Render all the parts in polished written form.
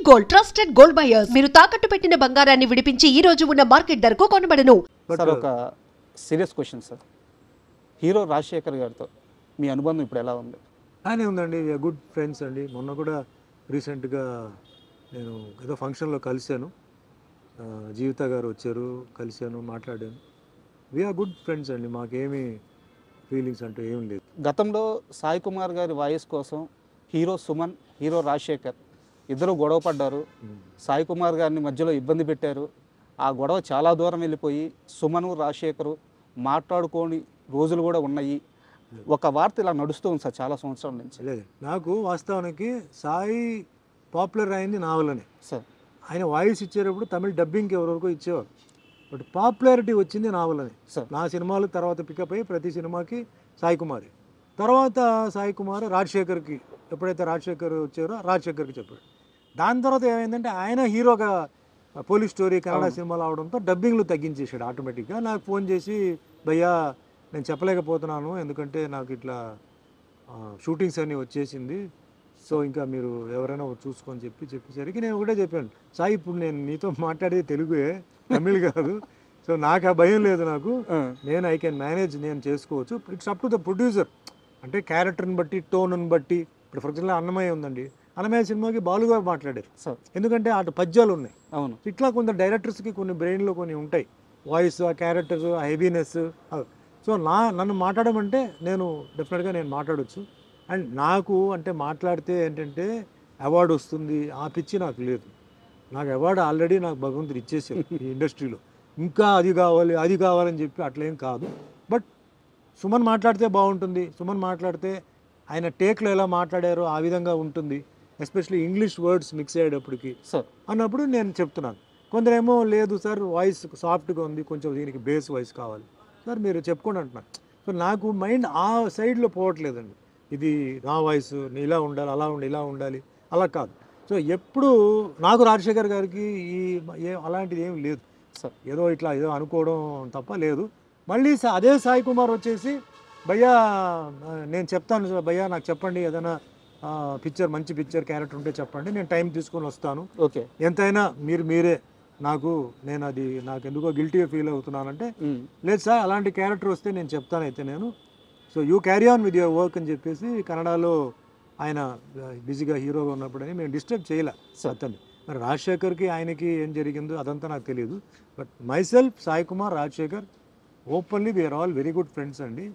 Gold trusted gold buyers. మీరు తాకట్టు పెట్టిన బంగారాన్ని విడిపించి ఈ రోజు ఉన్న మార్కెట్ ధరకు కొనబడను. సార్ ఒక serious question sir, hero Rajasekhar గారితో మీ అనుబంధం ఇప్పుడు ఎలా ఉంది? బాగానే ఉందండి, గుడ్ ఫ్రెండ్స్ అండి. మొన్న కూడా రీసెంట్గా నేను ఏదో ఫంక్షన్లో కలిశాను, జీవిత గారు వచ్చారు, కలిశాను, మాట్లాడాను. వీఆర్ గుడ్ ఫ్రెండ్స్ అండి, మాకేమీ ఫీలింగ్స్ అంటూ ఏం లేదు. గతంలో సాయి కుమార్ గారి వాయిస్ కోసం హీరో సుమన్, హీరో రాజశేఖర్ ఇద్దరు గొడవ పడ్డారు. సాయి కుమార్ గారిని మధ్యలో ఇబ్బంది పెట్టారు. ఆ గొడవ చాలా దూరం వెళ్ళిపోయి సుమను రాజశేఖరు మాట్లాడుకోని రోజులు కూడా ఉన్నాయి. ఒక వార్త ఇలా నడుస్తూ ఉంది సార్ చాలా సంవత్సరాల నుంచి. లేదు, నాకు వాస్తవానికి సాయి పాపులర్ అయింది నా వల్లనే సార్. ఆయన వాయిస్ ఇచ్చేటప్పుడు తమిళ డబ్బింగ్కి ఎవరెవరికో ఇచ్చేవారు, బట్ పాపులారిటీ వచ్చింది నా వల్లనే సార్. నా సినిమాలు తర్వాత పికప్ అయ్యి ప్రతి సినిమాకి సాయి కుమార్, తర్వాత సాయి కుమార్ రాజశేఖర్కి, ఎప్పుడైతే రాజశేఖర్ వచ్చారో రాజశేఖర్కి చెప్పాడు. దాని తర్వాత ఏమైందంటే ఆయన హీరోగా పోలీస్ స్టోరీ కన్నడ సినిమాలు అవడంతో డబ్బింగ్లు తగ్గించేసాడు ఆటోమేటిక్గా. నాకు ఫోన్ చేసి, భయ్యా నేను చెప్పలేకపోతున్నాను ఎందుకంటే నాకు ఇట్లా షూటింగ్స్ అన్నీ వచ్చేసింది, సో ఇంకా మీరు ఎవరైనా చూసుకొని చెప్పేసరికి నేను ఒకటే చెప్పాను, సాయి ఇప్పుడు నేను నీతో మాట్లాడేది తెలుగే, తమిళ్ కాదు, సో నాకు ఆ భయం లేదు, నాకు నేను ఐ కెన్ మేనేజ్, నేను చేసుకోవచ్చు. It's up to the producer, అంటే క్యారెక్టర్ని బట్టి, టోన్ని బట్టి. ఇప్పుడు ఫర్ ఎగ్జాంపుల్ అన్నమయ్య ఉందండి, అన్నమయ్య సినిమాకి బాలుగారు మాట్లాడారు, ఎందుకంటే అటు పద్యాలు ఉన్నాయి. అవును, ఇట్లా కొంత డైరెక్టర్స్కి కొన్ని బ్రెయిన్లో కొన్ని ఉంటాయి, వాయిస్, ఆ క్యారెక్టర్, ఆ హెవీనెస్. సో నన్ను మాట్లాడమంటే నేను డెఫినెట్గా నేను మాట్లాడవచ్చు. అండ్ నాకు అంటే మాట్లాడితే ఏంటంటే అవార్డు వస్తుంది ఆ పిచ్చి నాకు లేదు. నాకు అవార్డు ఆల్రెడీ నాకు భగవంతుడు ఇచ్చేసారు ఈ ఇండస్ట్రీలో, ఇంకా అది కావాలి అది కావాలని చెప్పి అట్లేం కాదు. బట్ సుమన్ మాట్లాడితే బాగుంటుంది, సుమన్ మాట్లాడితే ఆయన టేక్లో ఎలా మాట్లాడారో ఆ విధంగా ఉంటుంది, ఎస్పెషల్లీ ఇంగ్లీష్ వర్డ్స్ మిక్స్ అయ్యేటప్పటికి అన్నప్పుడు నేను చెప్తున్నాను. కొందరేమో లేదు సార్ వాయిస్ సాఫ్ట్గా ఉంది, కొంచెం దీనికి బేస్ వాయిస్ కావాలి సార్, మీరు చెప్పుకోండి అంటున్నారు. సో నాకు మైండ్ ఆ సైడ్లో పోవట్లేదండి, ఇది నా వాయిస్ ఇలా ఉండాలి, అలా ఇలా ఉండాలి, అలా కాదు. సో ఎప్పుడు నాకు రాజశేఖర్ గారికి అలాంటిది ఏం లేదు సార్, ఏదో ఇట్లా ఏదో అనుకోవడం తప్ప లేదు. మళ్ళీ అదే సాయి కుమార్ వచ్చేసి, భయ్యా నేను చెప్తాను సార్, భయ్యా నాకు చెప్పండి ఏదైనా పిక్చర్, మంచి పిక్చర్ క్యారెక్టర్ ఉంటే చెప్పండి, నేను టైం తీసుకొని వస్తాను, ఓకే ఎంతైనా మీరే నేను అది నాకు ఎందుకో గిల్టీగా ఫీల్ అవుతున్నానంటే, లేదు సార్ అలాంటి క్యారెక్టర్ వస్తే నేను చెప్తాను అయితే నేను, so you carry on with your work అని చెప్పేసి కన్నడలో ఆయన బిజీగా హీరోగా ఉన్నప్పుడని మేము డిస్టర్బ్ చేయలే అతన్ని. మరి రాజశేఖర్కి ఆయనకి ఏం జరిగిందో అదంతా నాకు తెలియదు. But myself, Sai Kumar, Rajasekhar openly we are all very good friends అండి.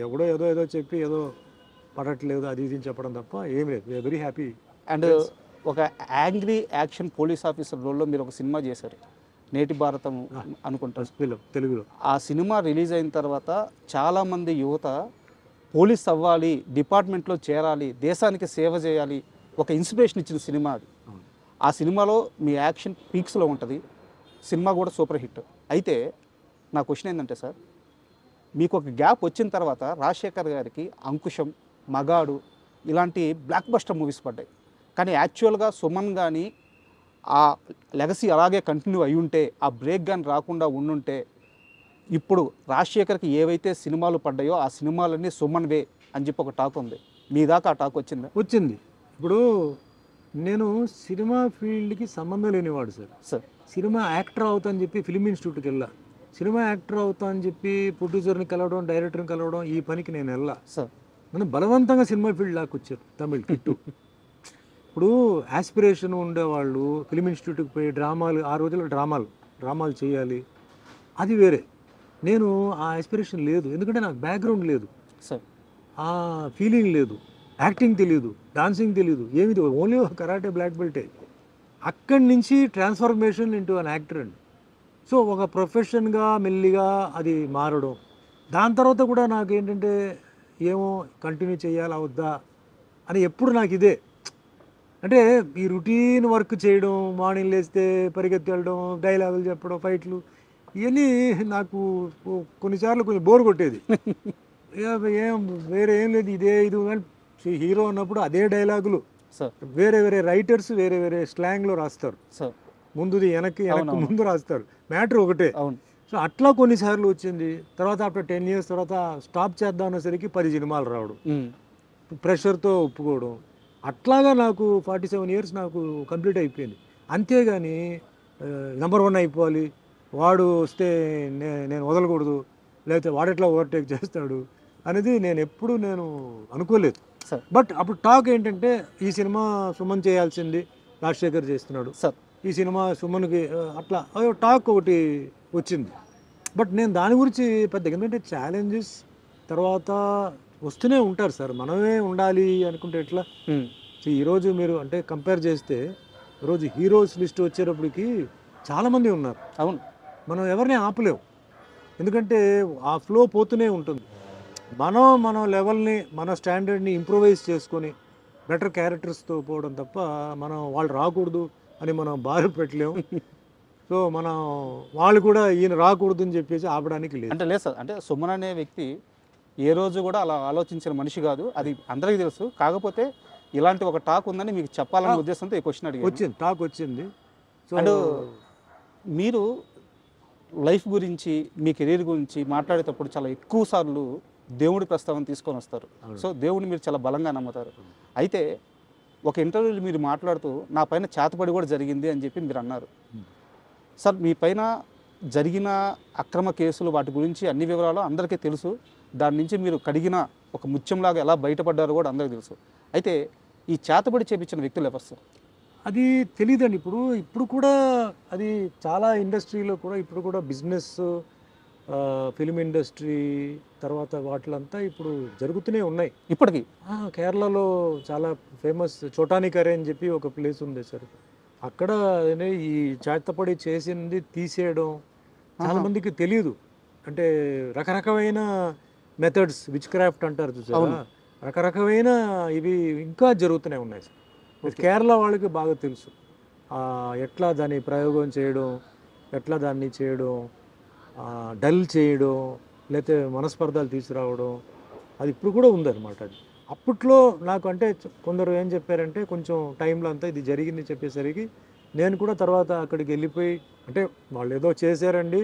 ఎవడో ఏదో చెప్పి ఏదో పడట్లేదు అది ఇది చెప్పడం తప్ప ఏం లేదు, వీఆర్ వెరీ హ్యాపీ. అండ్ ఒక యాంగ్రీ యాక్షన్ పోలీస్ ఆఫీసర్ రోల్లో మీరు ఒక సినిమా చేశారు, నేటి భారతం అనుకుంటారు తెలుగులో. ఆ సినిమా రిలీజ్ అయిన తర్వాత చాలామంది యువత పోలీస్ అవ్వాలి, డిపార్ట్మెంట్లో చేరాలి, దేశానికి సేవ చేయాలి, ఒక ఇన్స్పిరేషన్ ఇచ్చిన సినిమా అది. ఆ సినిమాలో మీ యాక్షన్ పీక్స్లో ఉంటుంది, సినిమా కూడా సూపర్ హిట్. అయితే నా క్వశ్చన్ ఏంటంటే సార్, మీకు ఒక గ్యాప్ వచ్చిన తర్వాత రాజశేఖర్ గారికి అంకుశం, మగాడు ఇలాంటి బ్లాక్ బస్టర్ మూవీస్ పడ్డాయి. కానీ యాక్చువల్గా సుమన్ కానీ ఆ లెగసీ అలాగే కంటిన్యూ అయి ఉంటే, ఆ బ్రేక్ కానీ రాకుండా ఉండుంటే, ఇప్పుడు రాజశేఖర్కి ఏవైతే సినిమాలు పడ్డాయో ఆ సినిమాలన్నీ సుమన్వే అని చెప్పి ఒక టాక్ ఉంది. మీ దాకా ఆ టాక్ వచ్చింది. ఇప్పుడు నేను సినిమా ఫీల్డ్కి సంబంధం లేనివాడు సార్. సినిమా యాక్టర్ అవుతా అని చెప్పి ఫిల్మ్ ఇన్స్టిట్యూట్కి వెళ్ళా, సినిమా యాక్టర్ అవుతా అని చెప్పి ప్రొడ్యూసర్ని కలవడం, డైరెక్టర్ని కలవడం, ఈ పనికి నేను వెళ్ళా సార్. నన్ను బలవంతంగా సినిమా ఫీల్డ్ లాక్కొచ్చారు తమిళ్ కిట్టు. ఇప్పుడు యాస్పిరేషన్ ఉండేవాళ్ళు ఫిల్మ్ ఇన్స్టిట్యూట్కి పోయి డ్రామాలు, ఆ రోజుల్లో డ్రామాలు చేయాలి, అది వేరే. నేను ఆ యాస్పిరేషన్ లేదు, ఎందుకంటే నాకు బ్యాక్గ్రౌండ్ లేదు సార్, ఆ ఫీలింగ్ లేదు, యాక్టింగ్ తెలియదు, డాన్సింగ్ తెలియదు, ఏమి ఓన్లీ కరాటే బ్లాక్ బెల్టే. అక్కడి నుంచి ట్రాన్స్ఫర్మేషన్ ఇంటూ అన్ యాక్టర్ అండి. సో ఒక ప్రొఫెషన్గా మెల్లిగా అది మారడం. దాని తర్వాత కూడా నాకు ఏంటంటే ఏమో కంటిన్యూ చేయాలా వద్దా అని ఎప్పుడు నాకు ఇదే, అంటే ఈ రొటీన్ వర్క్ చేయడం, మార్నింగ్ లేస్తే పరిగెత్తి వెళ్ళడం, డైలాగులు చెప్పడం, ఫైట్లు, ఇవన్నీ నాకు కొన్నిసార్లు కొంచెం బోర్ కొట్టేది. ఏం వేరే ఏం లేదు, ఇదే ఇది. హీరో ఉన్నప్పుడు అదే డైలాగులు, వేరే రైటర్స్ వేరే స్లాంగ్లో రాస్తారు, ముందుది వెనక్కి ముందు రాస్తారు, మ్యాటర్ ఒకటే. సో అట్లా కొన్నిసార్లు వచ్చింది. తర్వాత ఆఫ్టర్ 10 years తర్వాత స్టాప్ చేద్దాం అనేసరికి 10 సినిమాలు రావడం, ప్రెషర్తో ఒప్పుకోవడం, అట్లాగా నాకు 47 ఇయర్స్ నాకు కంప్లీట్ అయిపోయింది. అంతేగాని నెంబర్ 1 అయిపోవాలి, వాడు వస్తే నేను వదలకూడదు, లేకపోతే వాడెట్లా ఓవర్టేక్ చేస్తాడు అనేది నేను అనుకోలేదు. సార్ బట్ అప్పుడు టాక్ ఏంటంటే ఈ సినిమా సుమన్ చేయాల్సింది, రాజశేఖర్ చేస్తున్నాడు, సార్ ఈ సినిమా సుమన్కి అట్లా టాక్ ఒకటి వచ్చింది. బట్ నేను దాని గురించి పెద్ద ఎందుకంటే ఛాలెంజెస్ తర్వాత వస్తూనే ఉంటారు సార్, మనమే ఉండాలి అనుకుంటే ఎట్లా. ఈరోజు మీరు అంటే కంపేర్ చేస్తే ఈరోజు హీరోస్ లిస్ట్ వచ్చేటప్పటికి చాలామంది ఉన్నారు. అవును, మనం ఎవరిని ఆపలేవు, ఎందుకంటే ఆ ఫ్లో పోతూనే ఉంటుంది. మన లెవెల్ని మన స్టాండర్డ్ని ఇంప్రూవైజ్ చేసుకొని బెటర్ క్యారెక్టర్స్తో పోవడం తప్ప మనం వాళ్ళు రాకూడదు అని మనం బాధ పెట్టలేము. సో మనం వాళ్ళు కూడా ఈయన రాకూడదు అని చెప్పేసి ఆపడానికి లేదు. అంటే లేదు సార్, అంటే సుమన్ అనే వ్యక్తి ఏ రోజు కూడా అలా ఆలోచించిన మనిషి కాదు, అది అందరికీ తెలుసు. కాకపోతే ఇలాంటి ఒక టాక్ ఉందని మీకు చెప్పాలనే ఉద్దేశంతో ఈ క్వశ్చన్ అడిగాను. వచ్చింది, టాక్ వచ్చింది. సో అండ్ మీరు లైఫ్ గురించి మీ కెరీర్ గురించి మాట్లాడేటప్పుడు చాలా ఎక్కువ సార్లు దేవుడి ప్రస్తావన తీసుకొని వస్తారు. సో దేవుడిని మీరు చాలా బలంగా నమ్ముతారు. అయితే ఒక ఇంటర్వ్యూలో మీరు మాట్లాడుతూ నా పైన చేతపడి కూడా జరిగింది అని చెప్పి మీరు అన్నారు. సార్ మీ పైన జరిగిన అక్రమ కేసులు వాటి గురించి అన్ని వివరాలు అందరికీ తెలుసు. దాని నుంచి మీరు కడిగిన ఒక ముత్యంలాగా ఎలా బయటపడ్డారో కూడా అందరికీ తెలుసు. అయితే ఈ చేతబడి చేపించిన వ్యక్తులు ఎవరు సార్? అది తెలియదండి. ఇప్పుడు కూడా అది చాలా ఇండస్ట్రీలో కూడా ఇప్పుడు కూడా బిజినెస్, ఫిలిం ఇండస్ట్రీ తర్వాత వాటిలంతా ఇప్పుడు జరుగుతూనే ఉన్నాయి ఇప్పటికీ. కేరళలో చాలా ఫేమస్ చోటాని కరే అని చెప్పి ఒక ప్లేస్ ఉంది సార్. అక్కడ ఈ చేతపడి చేసింది తీసేయడం చాలామందికి తెలియదు. అంటే రకరకమైన మెథడ్స్, విచ్ క్రాఫ్ట్ అంటారు చూసారా, రకరకమైన ఇవి ఇంకా జరుగుతూనే ఉన్నాయి సార్. కేరళ వాళ్ళకి బాగా తెలుసు ఎట్లా దాన్ని ప్రయోగం చేయడం, ఎట్లా దాన్ని చేయడం, డల్ చేయడం, లేకపోతే మనస్పర్ధాలు తీసుకురావడం, అది ఇప్పుడు కూడా ఉందన్నమాట. అది అప్పట్లో నాకు అంటే కొందరు ఏం చెప్పారంటే కొంచెం టైంలో అంతా ఇది జరిగింది చెప్పేసరికి నేను కూడా తర్వాత అక్కడికి వెళ్ళిపోయి, అంటే వాళ్ళు ఏదో చేశారండి,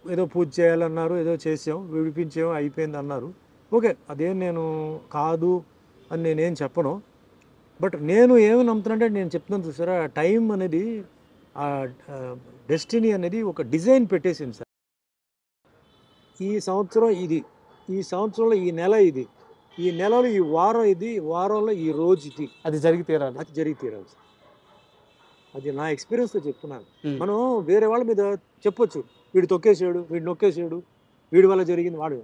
ఏదో పూజ చేయాలన్నారు, ఏదో చేసాం, విడిపించాం, అయిపోయింది అన్నారు. ఓకే, అదేం నేను కాదు అని నేనేం చెప్పను. బట్ నేను ఏమి నమ్ముతానంటే నేను చెప్తున్నాను చూసారా, టైం అనేది డెస్టినీ అనేది ఒక డిజైన్ పెట్టేసింది సార్. ఈ సంవత్సరం ఇది, ఈ సంవత్సరంలో ఈ నెల ఇది, ఈ నెలలో ఈ వారం ఇది, వారంలో ఈ రోజు ఇది, అది జరిగి తీరాలి, అది జరిగి తీరాలి సార్. అది నా ఎక్స్పీరియన్స్తో చెప్తున్నాను. మనం వేరే వాళ్ళ మీద చెప్పొచ్చు, వీడు తొక్కేసాడు, వీడు నొక్కేసాడు, వీడి వల్ల జరిగింది, వాడు.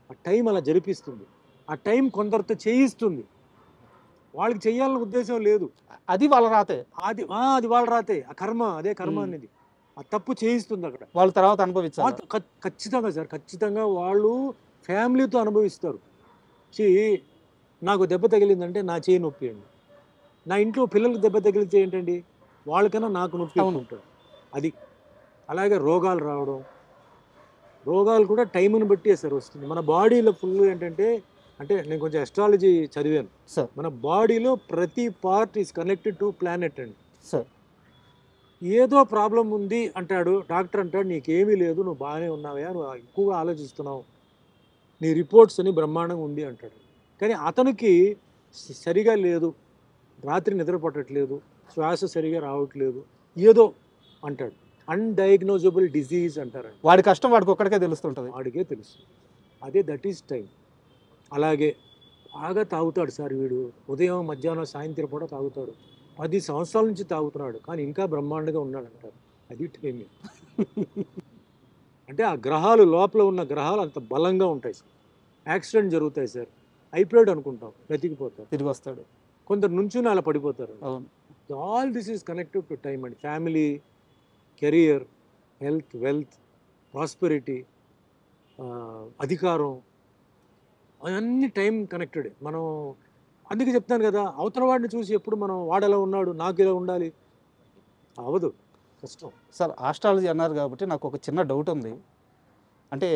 ఆ టైం అలా జరిపిస్తుంది, ఆ టైం కొందరితో చేయిస్తుంది. వాళ్ళకి చెయ్యాలన్న ఉద్దేశం లేదు, అది వాళ్ళ రాతే, అది వాళ్ళ రాతే. ఆ కర్మ, అదే కర్మ అనేది ఆ తప్పు చేయిస్తుంది అక్కడ. వాళ్ళ తర్వాత అనుభవించాలి. ఖచ్చితంగా సార్, ఖచ్చితంగా వాళ్ళు ఫ్యామిలీతో అనుభవిస్తారు. నాకు దెబ్బ తగిలిందంటే నా చేయి నొప్పి అండి, నా ఇంట్లో పిల్లలకు దెబ్బ తగిలితే ఏంటండి, వాళ్ళకన్నా నాకు నొప్పి ఉంటుంది. అది అలాగే రోగాలు రావడం, రోగాలు కూడా టైంని బట్టి సార్ వస్తుంది. మన బాడీలో ఫుల్ ఏంటంటే, అంటే నేను కొంచెం అస్ట్రాలజీ చదివాను సార్, మన బాడీలో ప్రతి part is connected to planet అండి సార్. ఏదో ప్రాబ్లం ఉంది అంటాడు డాక్టర్, అంటాడు నీకేమీ లేదు, నువ్వు బాగానే ఉన్నావా, నువ్వు ఎక్కువగా ఆలోచిస్తున్నావు, నీ రిపోర్ట్స్ అని బ్రహ్మాండంగా ఉంది అంటాడు. కానీ అతనికి సరిగా లేదు, రాత్రి నిద్ర పట్టట్లేదు, శ్వాస సరిగా రావట్లేదు, ఏదో అంటాడు. అన్డయాగ్నోజబుల్ డిజీజ్ అంటారండి. వాడి కష్టం వాడికి ఒక్కడికే తెలుస్తుంటుంది, వాడికే తెలుసు. అదే దట్ ఈస్ టైం. అలాగే బాగా తాగుతాడు సార్ వీడు, ఉదయం మధ్యాహ్నం సాయంత్రం కూడా తాగుతాడు, 10 సంవత్సరాల నుంచి తాగుతున్నాడు, కానీ ఇంకా బ్రహ్మాండంగా ఉన్నాడు అంటారు. అది టైం. అంటే ఆ గ్రహాలు, లోపల ఉన్న గ్రహాలు అంత బలంగా ఉంటాయి సార్. యాక్సిడెంట్ జరుగుతాయి సార్, అయిపోయాడు అనుకుంటాం, బ్రతికిపోతారు, తిరిగి వస్తాడు. కొందరు నుంచుని అలా పడిపోతారు. అవును, all this is connected to time and family, career, health, wealth, prosperity, అధికారం, అవన్నీ టైం కనెక్టెడ్. మనం అందుకే చెప్తాను కదా, అవతల వాడిని చూసి ఎప్పుడు మనం వాడెలా ఉన్నాడు నాకు ఇలా ఉండాలి, అవ్వదు, కష్టం. సార్ ఆస్ట్రాలజీ అన్నారు కాబట్టి నాకు ఒక చిన్న డౌట్ ఉంది. అంటే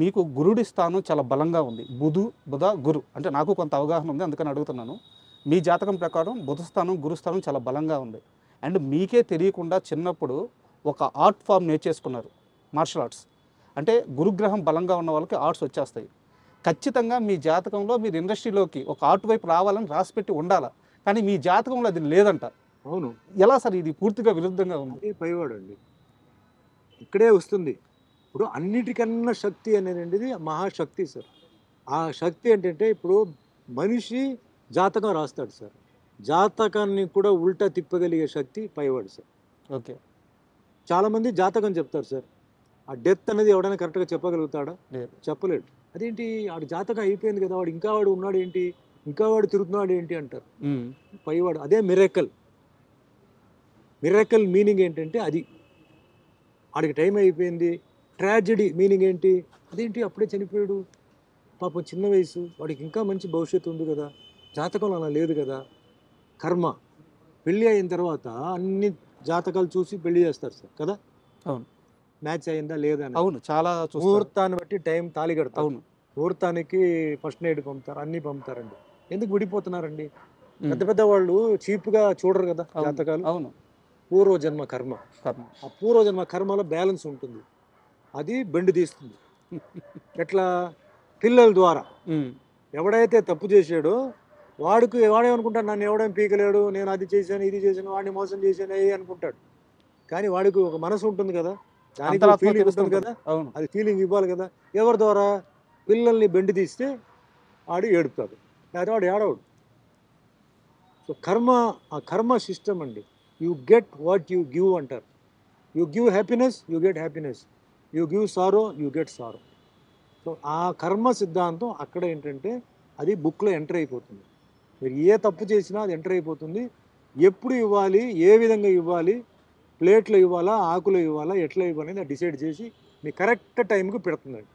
మీకు గురుడి స్థానం చాలా బలంగా ఉంది, బుధ గురు, అంటే నాకు కొంత అవగాహన ఉంది, అందుకని అడుగుతున్నాను. మీ జాతకం ప్రకారం బుధ స్థానం, గురు స్థానం చాలా బలంగా ఉంది. అండ్ మీకే తెలియకుండా చిన్నప్పుడు ఒక ఆర్ట్ ఫామ్ నేర్చేసుకున్నారు, మార్షల్ ఆర్ట్స్. అంటే గురుగ్రహం బలంగా ఉన్న వాళ్ళకి ఆర్ట్స్ వచ్చేస్తాయి. ఖచ్చితంగా మీ జాతకంలో మీరు ఇండస్ట్రీలోకి ఒక ఆర్ట్ వైపు రావాలని రాసిపెట్టి ఉండాలి, కానీ మీ జాతకంలో అది లేదంట. అవును, ఎలా సార్ ఇది పూర్తిగా విరుద్ధంగా ఉంది? అదే పైవాడు అండి, ఇక్కడే వస్తుంది. ఇప్పుడు అన్నిటికన్నా శక్తి అనేది మహాశక్తి సార్. ఆ శక్తి ఏంటంటే ఇప్పుడు మనిషి జాతకం రాస్తాడు సార్, జాతకాన్ని కూడా ఉల్టా తిప్పగలిగే శక్తి పైవాడు సార్. ఓకే. చాలామంది జాతకం చెప్తారు సార్, ఆ డెత్ అనేది ఎవడైనా కరెక్ట్గా చెప్పగలుగుతాడా? లేదు. చెప్పలేడు. అదేంటి వాడి జాతకం అయిపోయింది కదా, వాడు ఇంకా వాడు ఉన్నాడు ఏంటి, ఇంకా వాడు తిరుగుతున్నాడు ఏంటి అంటారు. పైవాడు అదే మిరాకిల్. మిరాకిల్ మీనింగ్ ఏంటంటే అది, వాడికి టైం అయిపోయింది. ట్రాజెడీ మీనింగ్ ఏంటి, అదేంటి అప్పుడే చనిపోయాడు, పాపం చిన్న వయసు, వాడికి ఇంకా మంచి భవిష్యత్తు ఉంది కదా, జాతకంలో అలా లేదు కదా. కర్మ. పెళ్ళి అయిన తర్వాత అన్ని జాతకాలు చూసి పెళ్లి చేస్తారు సార్ కదా. అవును. మ్యాచ్ అయిందా లేదా అని. అవును, చాలా చూస్తారు. ముహూర్తాన్ని బట్టి టైం తాళి కడతారు. అవును. ముహూర్తానికి ఫస్ట్ నైట్ పంపుతారు, అన్నీ పంపుతారండి. ఎందుకు విడిపోతున్నారండి? పెద్ద పెద్ద వాళ్ళు చీప్గా చూడరు కదా జాతకాలు. అవును. పూర్వజన్మ కర్మ. కర్మ. ఆ పూర్వజన్మ కర్మలో బ్యాలెన్స్ ఉంటుంది, అది బెండు తీస్తుంది. ఎట్లా? పిల్లల ద్వారా. ఎవడైతే తప్పు చేశాడో వాడేమనుకుంటాడు, నన్ను ఎవడేం పీకలేడు, నేను అది చేశాను ఇది చేశాను, వాడిని మోసం చేశాను అయ్యి అనుకుంటాడు. కానీ వాడికి ఒక మనసు ఉంటుంది కదా, దానికి ఫీలింగ్ ఉంటుంది కదా, అది ఫీలింగ్ ఇవ్వాలి కదా. ఎవరి ద్వారా? పిల్లల్ని బెండి తీస్తే వాడు ఏడుపుతాడు, లేదా వాడు ఏడవడు. సో కర్మ, ఆ కర్మ సిస్టమ్ అండి. You get what you give అంటారు. You give happiness, you get happiness. You give sorrow, you get sorrow. So ఆ కర్మ సిద్ధాంతం అక్కడ ఏంటంటే అది బుక్లో ఎంటర్ అయిపోతుంది. మీరు ఏ తప్పు చేసినా అది ఎంటర్ అయిపోతుంది. ఎప్పుడు ఇవ్వాలి, ఏ విధంగా ఇవ్వాలి, ప్లేట్లో ఇవ్వాలా, ఆకులో ఇవ్వాలా, ఎట్లా ఇవ్వాలి అనేది డిసైడ్ చేసి మీ కరెక్ట్ టైంకి పెడుతుందండి.